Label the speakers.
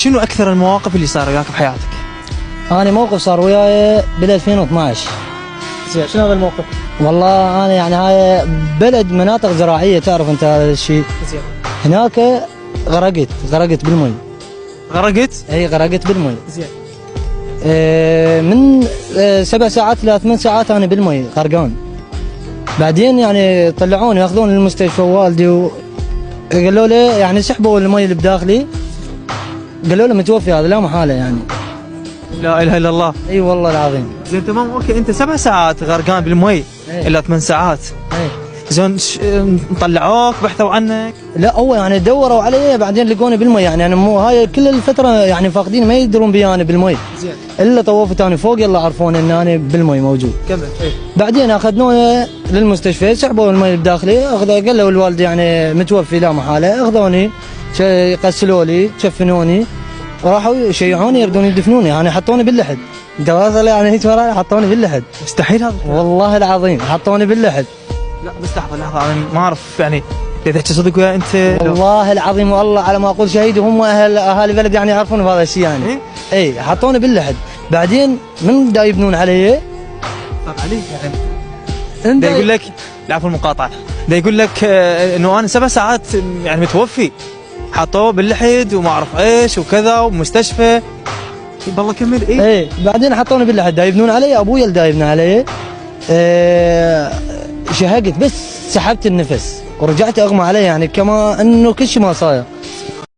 Speaker 1: شنو اكثر المواقف اللي صار وياك بحياتك؟
Speaker 2: انا موقف صار وياي بال 2012.
Speaker 1: زين، شنو هذا الموقف؟
Speaker 2: والله انا يعني هاي بلد مناطق زراعيه، تعرف انت هذا الشيء.
Speaker 1: زين.
Speaker 2: هناك غرقت بالمي.
Speaker 1: غرقت؟
Speaker 2: اي غرقت بالمي.
Speaker 1: زين.
Speaker 2: من 7 ساعات ل 8 ساعات انا بالمي غرقان. بعدين يعني طلعوني ياخذوني للمستشفى والدي قالوا لي يعني سحبوا المي اللي بداخلي، قالوا لي متوفي هذا لا محاله يعني.
Speaker 1: لا اله الا الله.
Speaker 2: اي والله العظيم.
Speaker 1: زين تمام، اوكي، انت 7 ساعات غرقان بالمي الا 8 ساعات.
Speaker 2: اي
Speaker 1: زين، طلعوك بحثوا عنك؟
Speaker 2: لا هو يعني دوروا علي بعدين لقوني بالمي، يعني انا مو هاي كل الفتره يعني فاقدين ما يدرون بي انا بالمي.
Speaker 1: زين.
Speaker 2: الا طوفت انا فوق يلا عرفوني ان انا بالمي موجود.
Speaker 1: كمل.
Speaker 2: بعدين اخذنوني للمستشفى، سحبوا المي الداخلي، قالوا الوالد يعني متوفي لا محاله، اخذوني غسلوا لي شفنوني وراحوا يشيعوني يردون يدفنوني، يعني حطوني باللحد. دراسه يعني هيك وراي حطوني باللحد.
Speaker 1: مستحيل هذا.
Speaker 2: والله العظيم حطوني باللحد.
Speaker 1: لا بس لحظه انا ما اعرف يعني اذا تحكي صدق ويا انت.
Speaker 2: والله العظيم والله على ما اقول شهيد، وهم اهالي البلد يعني يعرفون بهذا الشيء يعني. اي حطوني باللحد. بعدين من دا يبنون علي.
Speaker 1: طب عليك يعني دا يقول لك، العفو المقاطعه، دا يقول لك انه انا 7 ساعات يعني متوفي، حطوه باللحد وما اعرف ايش وكذا ومستشفى. بالله كمل.
Speaker 2: اي بعدين حطوني باللحد، دا يبنون علي، ابويا اللي دا يبني علي. شهقت بس سحبت النفس ورجعت اغمى علي، يعني كما انه كل شيء ما صاير.